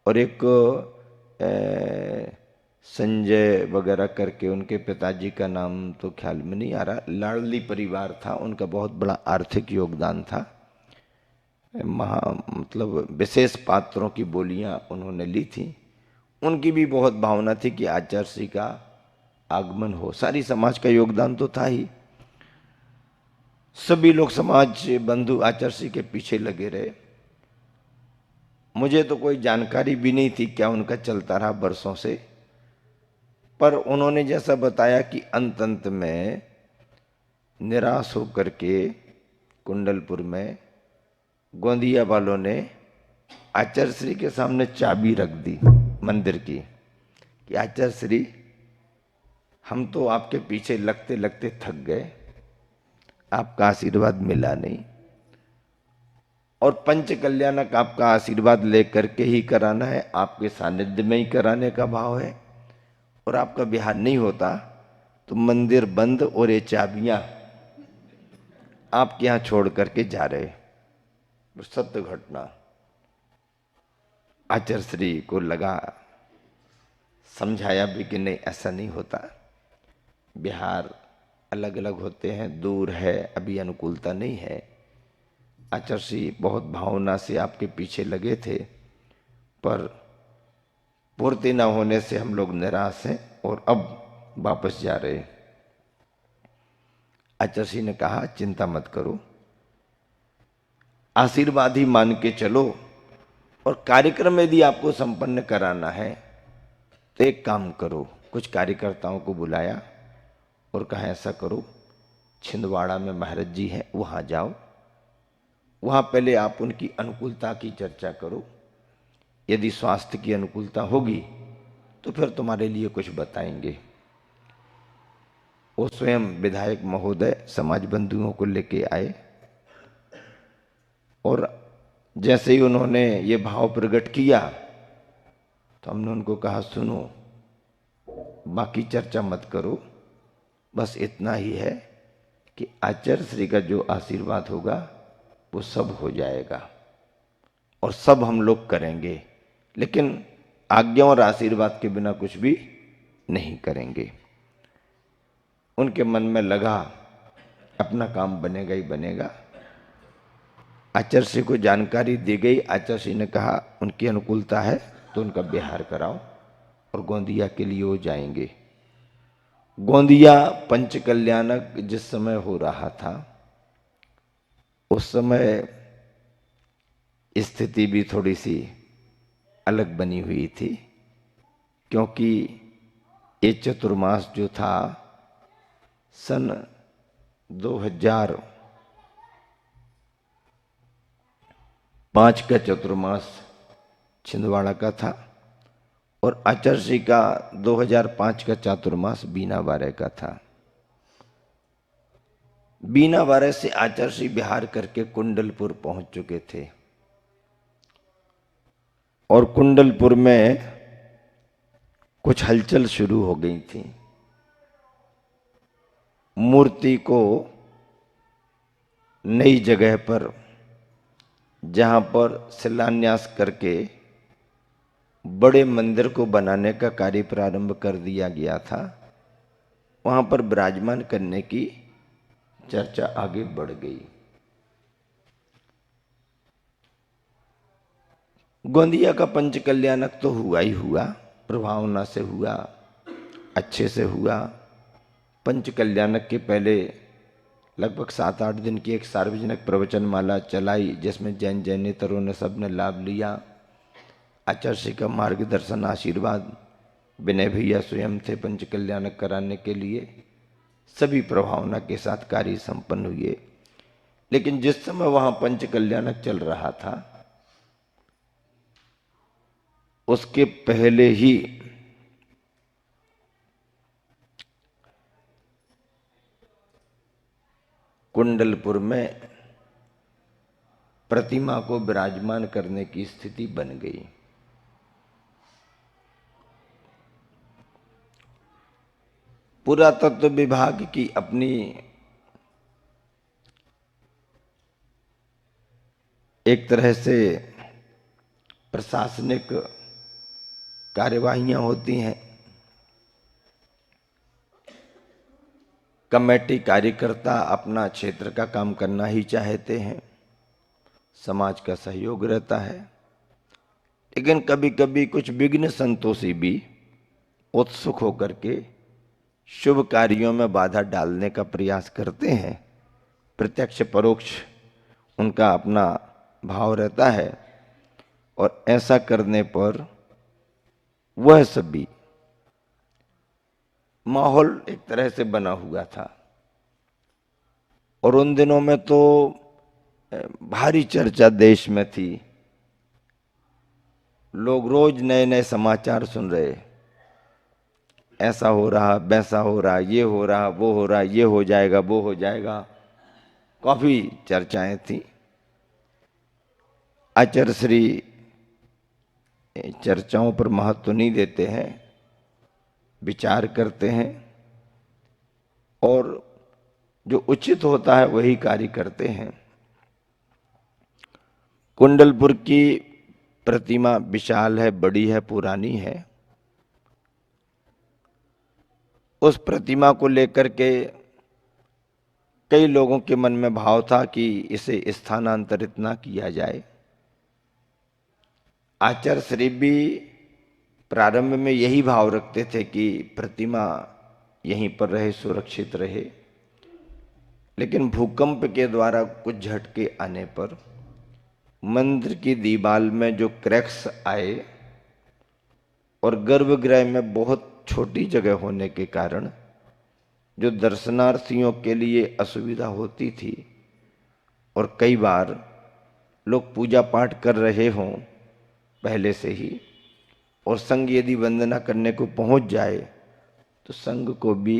और एक संजय वगैरह करके उनके पिताजी का नाम तो ख्याल में नहीं आ रहा, लाडली परिवार था, उनका बहुत बड़ा आर्थिक योगदान था। मतलब विशेष पात्रों की बोलियां उन्होंने ली थी। उनकी भी बहुत भावना थी कि आचार्य श्री का आगमन हो। सारी समाज का योगदान तो था ही। सभी लोग समाज बंधु आचार्य श्री के पीछे लगे रहे। मुझे तो कोई जानकारी भी नहीं थी क्या उनका चलता रहा बरसों से, पर उन्होंने जैसा बताया कि अंत अंत में निराश होकर के कुंडलपुर में गोंदिया वालों ने आचार्य श्री के सामने चाबी रख दी मंदिर की कि आचार्य श्री, हम तो आपके पीछे लगते लगते थक गए, आपका आशीर्वाद मिला नहीं, और पंच कल्याणक आपका आशीर्वाद लेकर के ही कराना है, आपके सानिध्य में ही कराने का भाव है। और आपका बिहार नहीं होता तो मंदिर बंद और ये चाबियां आपके यहां छोड़ करके जा रहे। सत्य घटना। आचार्य श्री को लगा, समझाया भी कि नहीं ऐसा नहीं होता, बिहार अलग अलग होते हैं, दूर है, अभी अनुकूलता नहीं है। आचार्य श्री बहुत भावना से आपके पीछे लगे थे, पर पूर्ति न होने से हम लोग निराश हैं और अब वापस जा रहे हैं। आचार्य श्री ने कहा, चिंता मत करो, आशीर्वाद ही मान के चलो, और कार्यक्रम यदि आपको संपन्न कराना है तो एक काम करो। कुछ कार्यकर्ताओं को बुलाया और कहा, ऐसा करो, छिंदवाड़ा में महाराज जी हैं, वहां जाओ, वहां पहले आप उनकी अनुकूलता की चर्चा करो। यदि स्वास्थ्य की अनुकूलता होगी तो फिर तुम्हारे लिए कुछ बताएंगे। वो स्वयं विधायक महोदय समाज बंधुओं को लेके आए, और जैसे ही उन्होंने ये भाव प्रकट किया तो हमने उनको कहा, सुनो, बाकी चर्चा मत करो, बस इतना ही है कि आचार्य श्री का जो आशीर्वाद होगा वो सब हो जाएगा और सब हम लोग करेंगे, लेकिन आज्ञा और आशीर्वाद के बिना कुछ भी नहीं करेंगे। उनके मन में लगा अपना काम बनेगा ही बनेगा। आचार्य श्री को जानकारी दी गई। आचार्य श्री ने कहा, उनकी अनुकूलता है तो उनका बिहार कराओ, और गोंदिया के लिए वो जाएंगे। गोंदिया पंच कल्याणक जिस समय हो रहा था उस समय स्थिति भी थोड़ी सी अलग बनी हुई थी, क्योंकि ये चतुर्मास जो था सन 2005 का चतुर्मास छिंदवाड़ा का था, और आचार्य श्री का 2005 का चातुर्मास बीना बारह का था। बीना बारह से आचार्य श्री बिहार करके कुंडलपुर पहुंच चुके थे, और कुंडलपुर में कुछ हलचल शुरू हो गई थी। मूर्ति को नई जगह पर, जहां पर शिलान्यास करके बड़े मंदिर को बनाने का कार्य प्रारंभ कर दिया गया था, वहां पर विराजमान करने की चर्चा आगे बढ़ गई। गोंदिया का पंच कल्याणक तो हुआ ही हुआ, प्रभावना से हुआ, अच्छे से हुआ। पंच कल्याणक के पहले लगभग 7-8 दिन की एक सार्वजनिक प्रवचन माला चलाई, जिसमें जैन जैनेतरों ने सबने लाभ लिया। आचार्य श्री का मार्गदर्शन, आशीर्वाद, विनय भैया स्वयं थे पंच कल्याणक कराने के लिए। सभी प्रभावना के साथ कार्य संपन्न हुए। लेकिन जिस समय वहां पंच कल्याणक चल रहा था उसके पहले ही कुंडलपुर में प्रतिमा को विराजमान करने की स्थिति बन गई। पुरातत्व विभाग की अपनी एक तरह से प्रशासनिक कार्यवाहियां होती हैं। कमेटी कार्यकर्ता अपना क्षेत्र का काम करना ही चाहते हैं, समाज का सहयोग रहता है, लेकिन कभी कभी कुछ विघ्न संतोषी भी उत्सुक होकर के शुभ कार्यों में बाधा डालने का प्रयास करते हैं। प्रत्यक्ष परोक्ष उनका अपना भाव रहता है, और ऐसा करने पर वह सभी माहौल एक तरह से बना हुआ था। और उन दिनों में तो भारी चर्चा देश में थी, लोग रोज नए नए समाचार सुन रहे, ऐसा हो रहा, वैसा हो रहा, ये हो रहा, वो हो रहा, ये हो जाएगा, वो हो जाएगा, काफी चर्चाएं थी। आचार्य श्री चर्चाओं पर महत्व नहीं देते हैं, विचार करते हैं और जो उचित होता है वही कार्य करते हैं। कुंडलपुर की प्रतिमा विशाल है, बड़ी है, पुरानी है। उस प्रतिमा को लेकर के कई लोगों के मन में भाव था कि इसे स्थानांतरित ना किया जाए। आचार्य श्री भी प्रारंभ में यही भाव रखते थे कि प्रतिमा यहीं पर रहे, सुरक्षित रहे, लेकिन भूकंप के द्वारा कुछ झटके आने पर मंदिर की दीवार में जो क्रैक्स आए और गर्भगृह में बहुत छोटी जगह होने के कारण जो दर्शनार्थियों के लिए असुविधा होती थी, और कई बार लोग पूजा पाठ कर रहे हों पहले से ही और संघ यदि वंदना करने को पहुंच जाए तो संघ को भी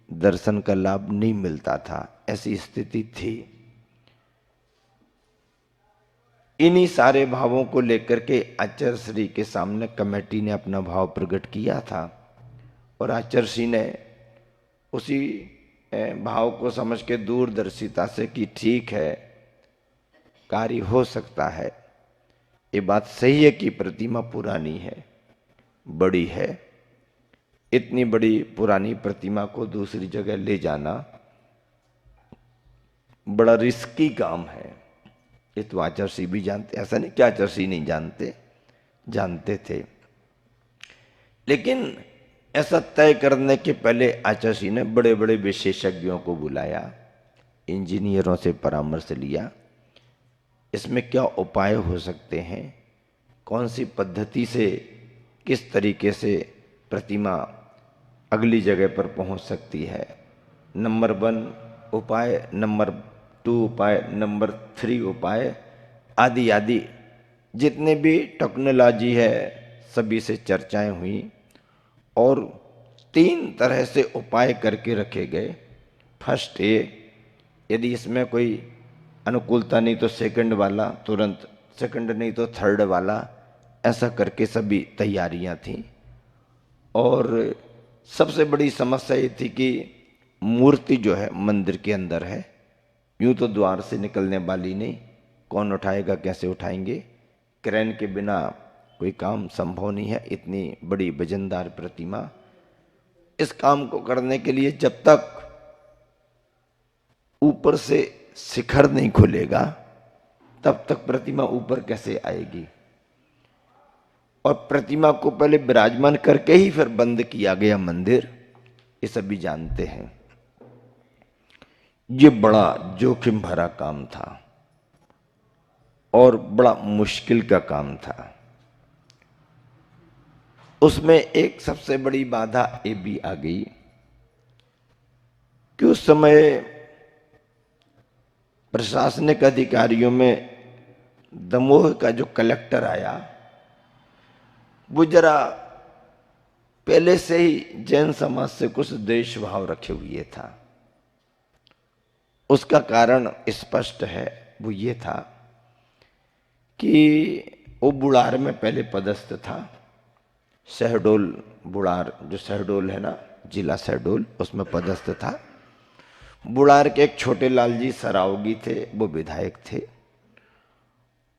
दर्शन का लाभ नहीं मिलता था, ऐसी स्थिति थी। इन्हीं सारे भावों को लेकर के आचार्य श्री के सामने कमेटी ने अपना भाव प्रकट किया था, और आचार्य श्री ने उसी भाव को समझ के दूरदर्शिता से कि ठीक है, कार्य हो सकता है, ये बात सही है कि प्रतिमा पुरानी है, बड़ी है, इतनी बड़ी पुरानी प्रतिमा को दूसरी जगह ले जाना बड़ा रिस्की काम है। ये तो आचार्य श्री भी जानते, ऐसा नहीं कि आचार्य श्री नहीं जानते, जानते थे। लेकिन ऐसा तय करने के पहले आचार्य श्री ने बड़े बड़े विशेषज्ञों को बुलाया, इंजीनियरों से परामर्श लिया, इसमें क्या उपाय हो सकते हैं, कौन सी पद्धति से किस तरीके से प्रतिमा अगली जगह पर पहुंच सकती है, नंबर 1 उपाय, नंबर 2 उपाय, नंबर 3 उपाय, आदि आदि जितने भी टेक्नोलॉजी है सभी से चर्चाएं हुई, और 3 तरह से उपाय करके रखे गए। फर्स्ट ये, यदि इसमें कोई अनुकूलता नहीं तो सेकंड वाला तुरंत, सेकंड नहीं तो थर्ड वाला, ऐसा करके सभी तैयारियां थीं। और सबसे बड़ी समस्या ये थी कि मूर्ति जो है मंदिर के अंदर है, यूं तो द्वार से निकलने वाली नहीं, कौन उठाएगा, कैसे उठाएंगे, क्रेन के बिना कोई काम संभव नहीं है, इतनी बड़ी वजनदार प्रतिमा। इस काम को करने के लिए जब तक ऊपर से शिखर नहीं खुलेगा तब तक प्रतिमा ऊपर कैसे आएगी, और प्रतिमा को पहले विराजमान करके ही फिर बंद किया गया मंदिर, ये सभी जानते हैं। ये बड़ा जोखिम भरा काम था और बड़ा मुश्किल का काम था। उसमें एक सबसे बड़ी बाधा ये भी आ गई कि उस समय प्रशासनिक अधिकारियों में दमोह का जो कलेक्टर आया वो जरा पहले से ही जैन समाज से कुछ द्वेष भाव रखे हुए था। उसका कारण स्पष्ट है, वो ये था कि वो बुढ़ार में पहले पदस्थ था, शहडोल बुढ़ार, जो शहडोल है ना, जिला शहडोल, उसमें पदस्थ था। बुढ़ार के एक छोटे लाल जी सरावगी थे, वो विधायक थे,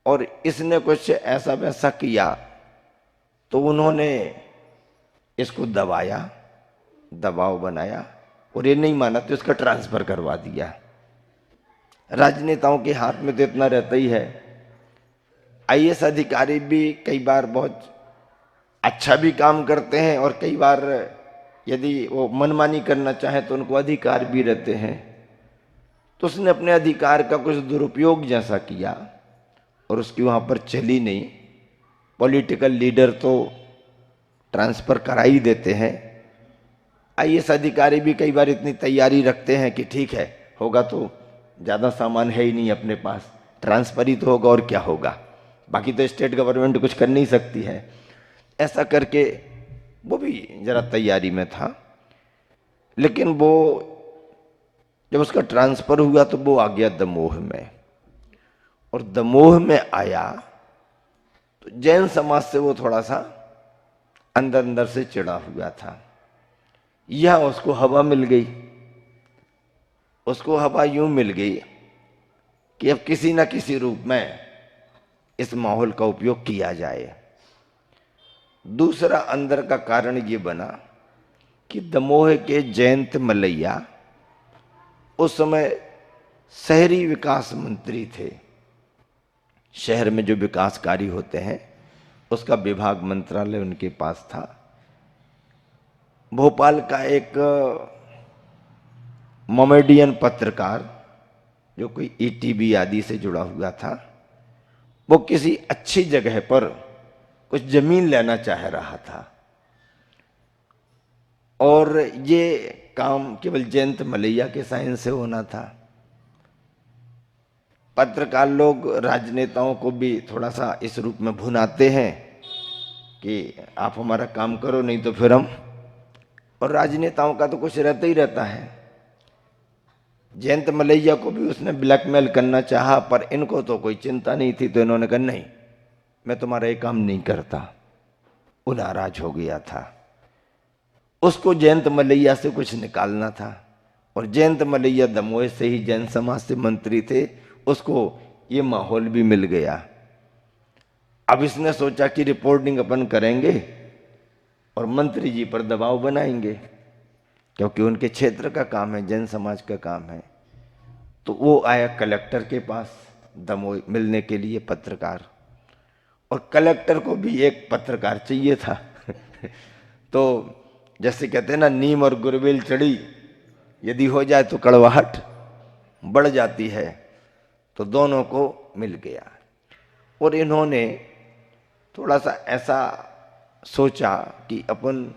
और इसने कुछ ऐसा वैसा किया तो उन्होंने इसको दबाया, दबाव बनाया और ये नहीं माना तो इसका ट्रांसफर करवा दिया। राजनेताओं के हाथ में तो इतना रहता ही है। आईएएस अधिकारी भी कई बार बहुत अच्छा भी काम करते हैं और कई बार यदि वो मनमानी करना चाहे तो उनको अधिकार भी रहते हैं। तो उसने अपने अधिकार का कुछ दुरुपयोग जैसा किया और उसकी वहाँ पर चली नहीं। पॉलिटिकल लीडर तो ट्रांसफ़र करा ही देते हैं। आईएएस अधिकारी भी कई बार इतनी तैयारी रखते हैं कि ठीक है, होगा तो ज़्यादा सामान है ही नहीं अपने पास, ट्रांसफ़र ही तो होगा और क्या होगा, बाकी तो स्टेट गवर्नमेंट कुछ कर नहीं सकती है। ऐसा करके वो भी ज़रा तैयारी में था। लेकिन वो जब उसका ट्रांसफ़र हुआ तो वो आ गया दमोह में, और दमोह में आया तो जैन समाज से वो थोड़ा सा अंदर अंदर से चिढ़ा हुआ था। यह उसको हवा मिल गई, उसको हवा यूं मिल गई कि अब किसी न किसी रूप में इस माहौल का उपयोग किया जाए। दूसरा अंदर का कारण ये बना कि दमोह के जयंत मलैया उस समय शहरी विकास मंत्री थे। शहर में जो विकास कार्य होते हैं उसका विभाग मंत्रालय उनके पास था। भोपाल का एक मोमेडियन पत्रकार जो कोई ईटीवी आदि से जुड़ा हुआ था, वो किसी अच्छी जगह पर कुछ जमीन लेना चाह रहा था और ये काम केवल जयंत मलैया के साइन से होना था। पत्रकार लोग राजनेताओं को भी थोड़ा सा इस रूप में भुनाते हैं कि आप हमारा काम करो नहीं तो फिर हम, और राजनेताओं का तो कुछ रहता ही रहता है। जयंत मलैया को भी उसने ब्लैकमेल करना चाहा, पर इनको तो कोई चिंता नहीं थी, तो इन्होंने कहा नहीं, मैं तुम्हारा ये काम नहीं करता। वो नाराज हो गया था। उसको जयंत मलैया से कुछ निकालना था, और जयंत मलैया दमोह से ही जैन समाज से मंत्री थे, उसको ये माहौल भी मिल गया। अब इसने सोचा कि रिपोर्टिंग अपन करेंगे और मंत्री जी पर दबाव बनाएंगे, क्योंकि उनके क्षेत्र का काम है, जैन समाज का काम है। तो वो आया कलेक्टर के पास दमोह मिलने के लिए, पत्रकार, और कलेक्टर को भी एक पत्रकार चाहिए था। तो जैसे कहते हैं ना, नीम और गुरबेल चढ़ी यदि हो जाए तो कड़वाहट बढ़ जाती है। तो दोनों को मिल गया, और इन्होंने थोड़ा सा ऐसा सोचा कि अपन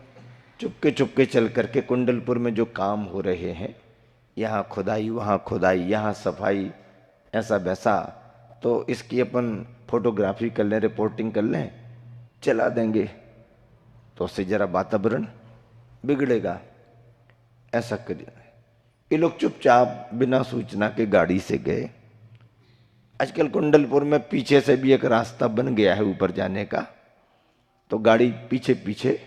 चुपके चुपके चल करके कुंडलपुर में जो काम हो रहे हैं, यहाँ खुदाई वहाँ खुदाई यहाँ सफाई ऐसा वैसा, तो इसकी अपन फोटोग्राफी कर लें, रिपोर्टिंग कर लें, चला देंगे, तो उससे ज़रा वातावरण बिगड़ेगा। ऐसा करिए। ये लोग चुपचाप बिना सूचना के गाड़ी से गए। आजकल कुंडलपुर में पीछे से भी एक रास्ता बन गया है ऊपर जाने का, तो गाड़ी पीछे पीछे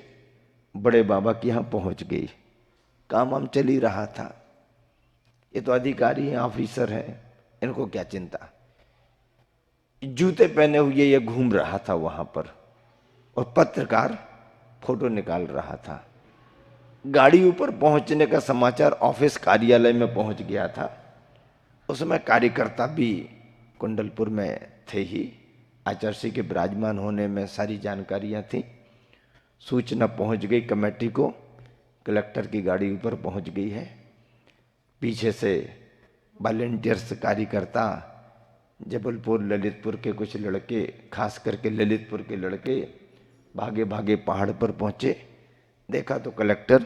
बड़े बाबा के यहाँ पहुँच गई। काम हम चल ही रहा था। ये तो अधिकारी हैं, ऑफिसर हैं, इनको क्या चिंता। जूते पहने हुए ये घूम रहा था वहाँ पर, और पत्रकार फोटो निकाल रहा था। गाड़ी ऊपर पहुंचने का समाचार ऑफिस कार्यालय में पहुंच गया था। उस समय कार्यकर्ता भी कुंडलपुर में थे ही। आचार्य के विराजमान होने में सारी जानकारियां थी। सूचना पहुंच गई कमेटी को, कलेक्टर की गाड़ी ऊपर पहुंच गई है। पीछे से वॉलंटियर्स कार्यकर्ता, जबलपुर ललितपुर के कुछ लड़के, खास करके ललितपुर के लड़के भागे भागे पहाड़ पर पहुंचे। देखा तो कलेक्टर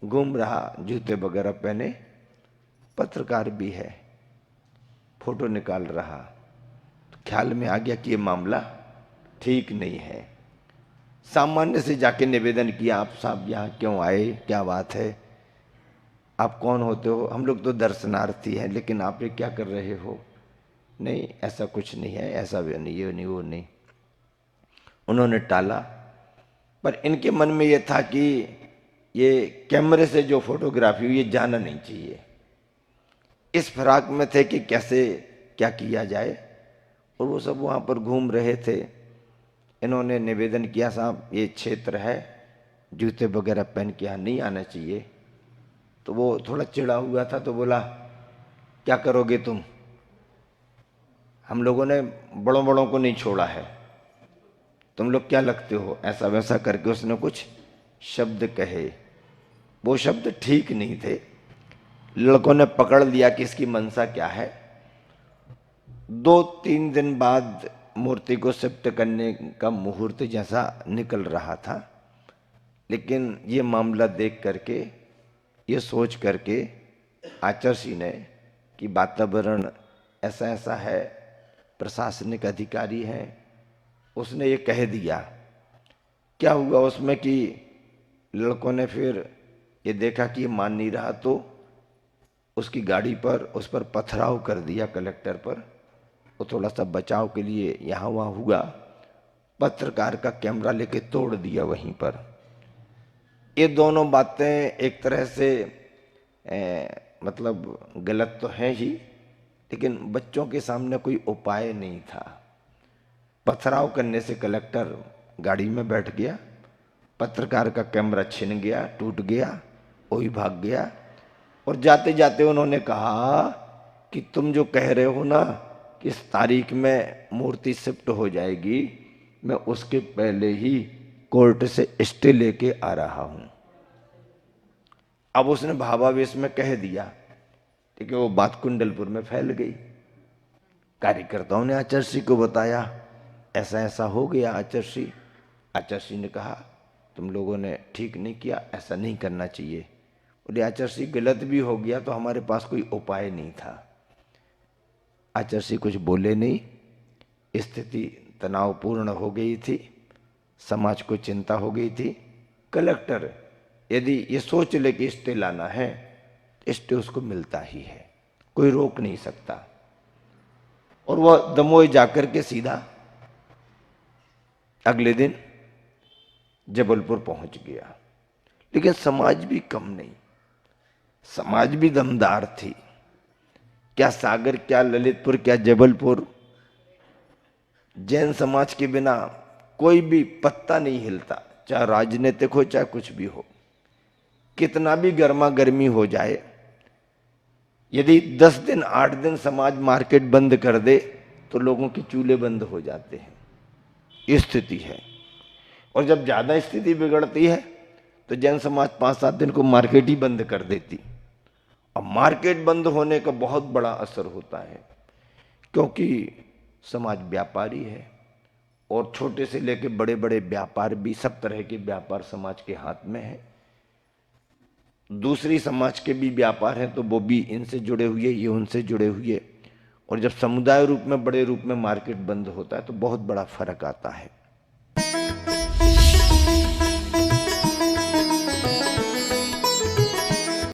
घूम रहा, जूते वगैरह पहने, पत्रकार भी है, फोटो निकाल रहा। तो ख्याल में आ गया कि ये मामला ठीक नहीं है। सामान्य से जाके निवेदन किया, आप साहब यहाँ क्यों आए, क्या बात है, आप कौन होते हो? हम लोग तो दर्शनार्थी हैं, लेकिन आप ये क्या कर रहे हो? नहीं, ऐसा कुछ नहीं है, ऐसा भी नहीं, ये नहीं, वो नहीं। उन्होंने टाला, पर इनके मन में ये था कि ये कैमरे से जो फोटोग्राफी हुई, ये जाना नहीं चाहिए। इस फिराक में थे कि कैसे क्या किया जाए, और वो सब वहाँ पर घूम रहे थे। इन्होंने निवेदन किया, साहब ये क्षेत्र है, जूते वगैरह पहन के यहाँ नहीं आना चाहिए। तो वो थोड़ा चिढ़ा हुआ था, तो बोला क्या करोगे तुम, हम लोगों ने बड़ों बड़ों को नहीं छोड़ा है, तुम लोग क्या लगते हो, ऐसा वैसा करके उसने कुछ शब्द कहे। वो शब्द ठीक नहीं थे। लड़कों ने पकड़ लिया कि इसकी मंशा क्या है। 2-3 दिन बाद मूर्ति को शिफ्ट करने का मुहूर्त जैसा निकल रहा था, लेकिन ये मामला देख करके, ये सोच करके आचार्य ने कि वातावरण ऐसा ऐसा है, प्रशासनिक अधिकारी हैं, उसने ये कह दिया। क्या हुआ उसमें कि लड़कों ने फिर ये देखा कि ये मान नहीं रहा, तो उसकी गाड़ी पर, उस पर पथराव कर दिया कलेक्टर पर। वो थोड़ा सा बचाव के लिए यहाँ वहाँ हुआ, पत्रकार का कैमरा लेके तोड़ दिया वहीं पर। ये दोनों बातें एक तरह से मतलब गलत तो है ही, लेकिन बच्चों के सामने कोई उपाय नहीं था। पथराव करने से कलेक्टर गाड़ी में बैठ गया, पत्रकार का कैमरा छिन गया, टूट गया, वही भाग गया। और जाते जाते उन्होंने कहा कि तुम जो कह रहे हो ना कि इस तारीख में मूर्ति शिफ्ट हो जाएगी, मैं उसके पहले ही कोर्ट से स्टे लेके आ रहा हूं। अब उसने भावावेश में कह दिया, क्योंकि वो बात कुंडलपुर में फैल गई। कार्यकर्ताओं ने आचार्य को बताया, ऐसा ऐसा हो गया आचार्य। आचार्य ने कहा तुम लोगों ने ठीक नहीं किया, ऐसा नहीं करना चाहिए। बोले आचार्य गलत भी हो गया तो हमारे पास कोई उपाय नहीं था। आचार्य कुछ बोले नहीं। स्थिति तनावपूर्ण हो गई थी, समाज को चिंता हो गई थी। कलेक्टर यदि ये सोच ले कि स्टे लाना है, स्टे उसको मिलता ही है, कोई रोक नहीं सकता। और वह दमोह जाकर के सीधा अगले दिन जबलपुर पहुंच गया। लेकिन समाज भी कम नहीं, समाज भी दमदार थी। क्या सागर, क्या ललितपुर, क्या जबलपुर, जैन समाज के बिना कोई भी पत्ता नहीं हिलता, चाहे राजनीतिक हो चाहे कुछ भी हो। कितना भी गर्मा गर्मी हो जाए, यदि 10 दिन 8 दिन समाज मार्केट बंद कर दे तो लोगों के चूल्हे बंद हो जाते हैं। ये स्थिति है। और जब ज्यादा स्थिति बिगड़ती है तो जैन समाज 5-7 दिन को मार्केट ही बंद कर देती। अब मार्केट बंद होने का बहुत बड़ा असर होता है, क्योंकि समाज व्यापारी है और छोटे से लेकर बड़े बड़े व्यापार भी, सब तरह के व्यापार समाज के हाथ में है। दूसरी समाज के भी व्यापार हैं तो वो भी इनसे जुड़े हुए, ये उनसे जुड़े हुए। और जब समुदाय रूप में, बड़े रूप में मार्केट बंद होता है तो बहुत बड़ा फर्क आता है।